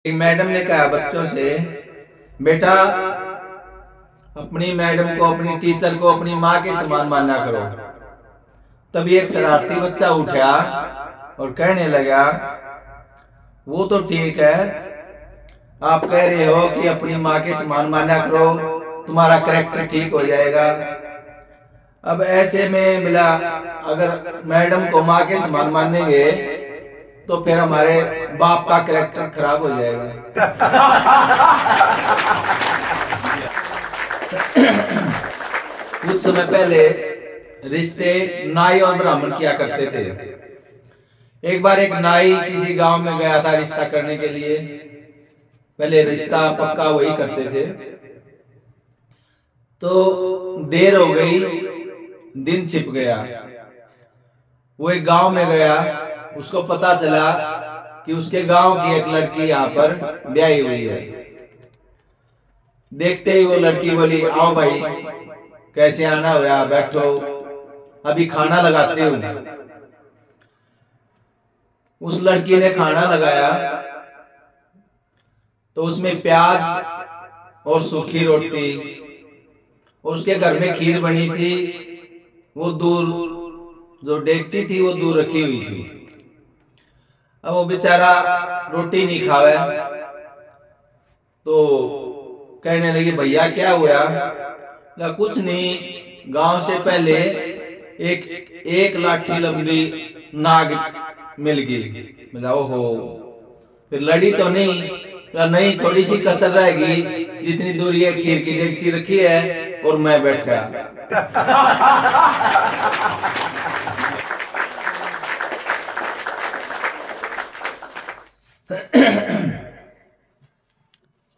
एक मैडम ने कहा बच्चों से, बेटा अपनी मैडम को, अपनी टीचर को अपनी माँ के समान माना करो। तभी एक शरारती बच्चा उठा और कहने लगा, वो तो ठीक है, आप कह रहे हो कि अपनी माँ के समान माना करो, तुम्हारा कैरेक्टर ठीक हो जाएगा। अब ऐसे में मिला, अगर मैडम को माँ के समान मानेंगे तो फिर हमारे बाप का कैरेक्टर खराब हो जाएगा। कुछ समय पहले रिश्ते नाई और ब्राह्मण किया करते थे। एक बार एक नाई किसी गांव में गया था रिश्ता करने के लिए। पहले रिश्ता पक्का वही करते थे। तो देर हो गई, दिन छिप गया। वो एक गांव में गया, उसको पता चला कि उसके गांव की एक लड़की यहाँ पर ब्याही हुई है। देखते ही वो लड़की बोली, आओ भाई, कैसे आना हुआ, बैठो, अभी खाना लगाती हूँ। उस लड़की ने खाना लगाया तो उसमें प्याज और सूखी रोटी और उसके घर में खीर बनी थी। वो दूर जो डेगची थी वो दूर रखी हुई थी। अब वो बेचारा रोटी नहीं खावे तो कहने लगी, भैया क्या हुआ? कुछ नहीं, गांव से पहले एक लाठी लंबी नाग मिल गई। बोला, ओहो, फिर लड़ी तो नहीं? नहीं, थोड़ी सी कसर रहेगी, जितनी दूर ये खीर की डेगची रखी है और मैं बैठा।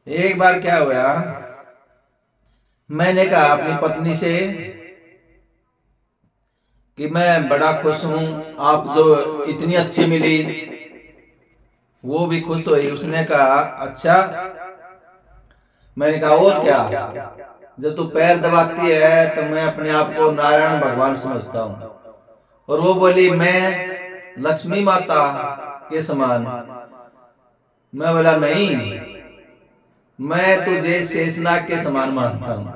एक बार क्या हुआ, मैंने कहा अपनी पत्नी से कि मैं बड़ा खुश हूं, आप जो इतनी अच्छी मिली। वो भी खुश हुई। उसने कहा, अच्छा। मैंने कहा, और क्या, जब तू पैर दबाती है तो मैं अपने आप को नारायण भगवान समझता हूं। और वो बोली, मैं लक्ष्मी माता के समान। मैं बोला, नहीं, मैं तुझे शेषनाग के समान मानता हूं।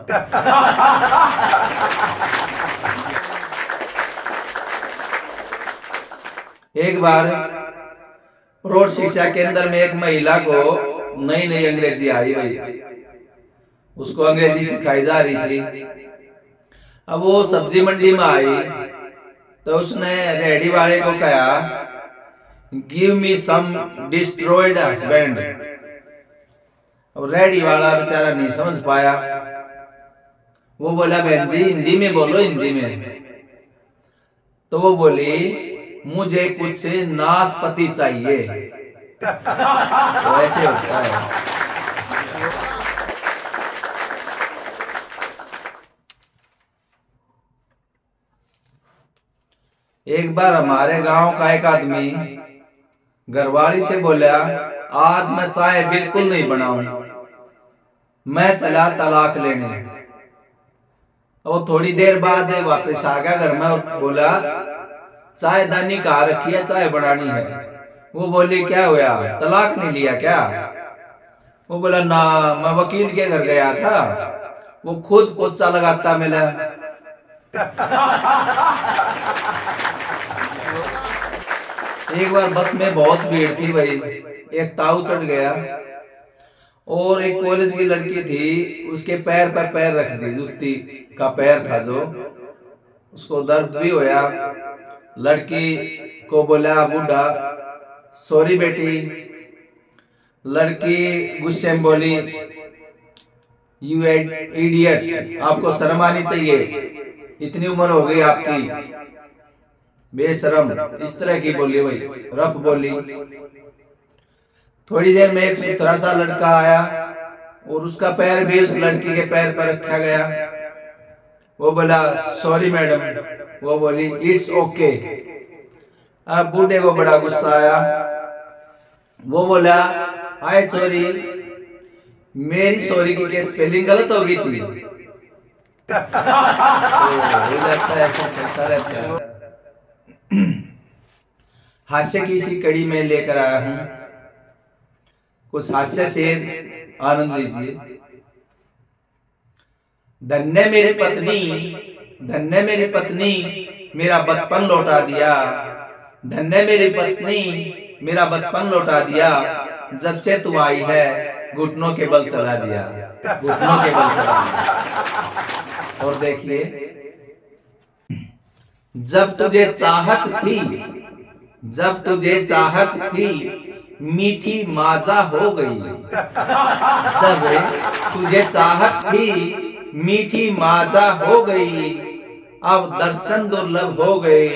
एक बार प्रौढ़ शिक्षा केंद्र में एक महिला को नई नई अंग्रेजी आई भाई, उसको अंग्रेजी सिखाई जा रही थी। अब वो सब्जी मंडी में आई तो उसने रेडी वाले को कहा, गिव मी सम डिस्ट्रॉयड हस्बैंड। अब रेडी वाला बेचारा नहीं समझ पाया। वो बोला, बहन जी हिंदी में बोलो, हिंदी में। तो वो बोली, मुझे कुछ नाशपाती चाहिए। तो ऐसे होता है। एक बार हमारे गांव का एक आदमी घरवाली से बोला, आज मैं चाय बिल्कुल नहीं बनाऊं, मैं चला तलाक लेने। और थोड़ी देर बाद वापस आ गया घर में और बोला, चाय दानी कहाँ रखी है, चाय बनानी है। वो बोली, क्या हुआ, तलाक नहीं लिया क्या? वो बोला, ना, मैं वकील के घर गया था, वो खुद पोछा लगाता मिला। एक बार बस में बहुत भीड़ थी भाई, एक ताऊ चढ़ गया और एक कॉलेज की लड़की थी, उसके पैर पर पैर रख दी, जूती का पैर था जो, उसको दर्द भी होया। लड़की को बोला बूढ़ा, सॉरी बेटी। लड़की गुस्से में बोली, यू इडियट, आपको शर्म आनी चाहिए, इतनी उम्र हो गई आपकी, बेशरम। इस तरह की बोली भाई, रफ बोली। थोड़ी देर में एक सुथरा सा लड़का आया और उसका पैर भी उस लड़की के पैर पर रखा गया। वो बोला, सॉरी मैडम। वो बोली, इट्स ओके। अब बूढ़े को बड़ा गुस्सा आया। वो बोला, आई सॉरी, मेरी सॉरी की स्पेलिंग गलत हो गई थी। ऐसा चलता रहता है। हास्य की इसी कड़ी में लेकर आया हूं। कुछ हास्य शेर आनंद लीजिए। धन्य मेरी पत्नी, धन्य मेरी पत्नी मेरा बचपन लौटा दिया, धन्य मेरी पत्नी मेरा बचपन लौटा दिया, जब से तू आई है घुटनों के बल चला दिया, घुटनों के बल चला दिया। और देखिए, जब तुझे चाहत थी, जब तुझे चाहत थी मीठी माजा हो गई, जब तुझे चाहत थी मीठी माजा हो गई, अब दर्शन दुर्लभ हो गए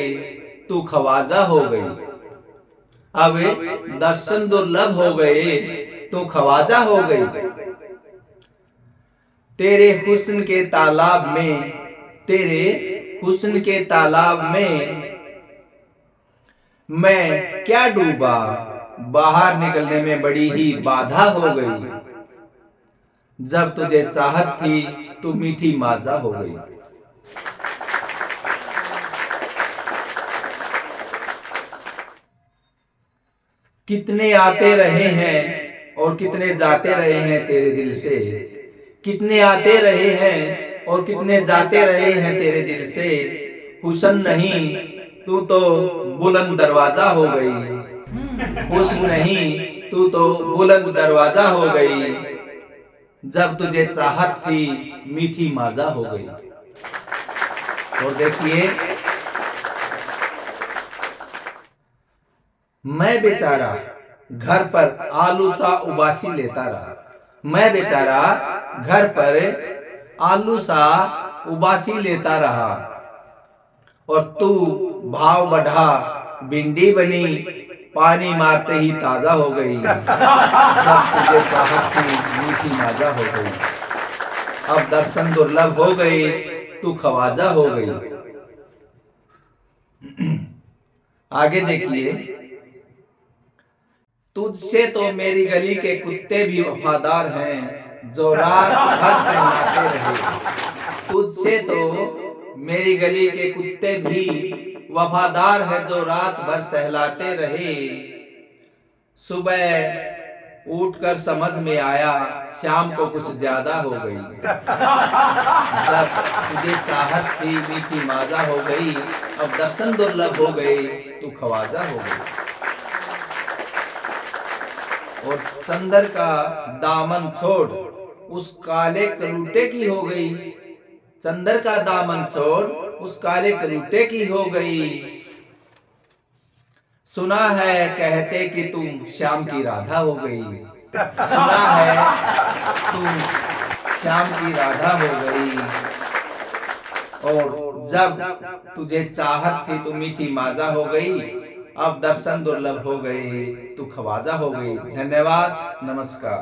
तू खवाजा हो गई, अब दर्शन दुर्लभ हो गए तू खवाजा हो गई। तेरे हुस्न के तालाब में, तेरे हुस्न के तालाब में मैं क्या डूबा, बाहर निकलने में बड़ी ही बाधा हो गई, जब तुझे चाहत थी तू मीठी माजा हो गई। कितने आते रहे हैं और कितने जाते रहे हैं तेरे दिल से, कितने आते रहे हैं और कितने जाते रहे हैं तेरे दिल से, हुस्न नहीं तू तो बुलंद दरवाजा हो गई, हुस्न नहीं तू तो बुलंद दरवाजा हो गई, जब तुझे चाहत थी मीठी माजा हो गई। और देखिए, मैं बेचारा घर पर आलू सा उबासी लेता रहा, मैं बेचारा घर पर आलू सा उबासी लेता रहा, और तू भाव बढ़ा भिंडी बनी, पानी मारते ही ताजा हो गई, जब तुझे चाहत थी मीठी माजा हो गई, अब दर्शन दुर्लभ हो गए तू खवाजा हो गई। आगे देखिए, तुझसे तो मेरी गली के कुत्ते भी वफादार हैं, जो रात भर सहलाते रहे, तुझसे तो मेरी गली के कुत्ते भी वफादार है, जो रात भर सहलाते रहे, सुबह उठकर समझ में आया शाम को कुछ ज्यादा हो गई, जब तुझे चाहत थी मीठी माजा हो गई, अब दर्शन दुर्लभ हो गए तू खवाजा हो गई। और चंदर का दामन छोड़ उस काले कलूटे की हो गई, चंदर का दामन छोड़ उस काले कलूटे की हो गई, सुना है कहते कि तुम श्याम की राधा हो गई, सुना है तुम श्याम की राधा हो गई, और जब तुझे चाहत थी तो मीठी माजा हो गई, अब दर्शन दुर्लभ हो गए तू खवाजा हो गई। धन्यवाद, नमस्कार।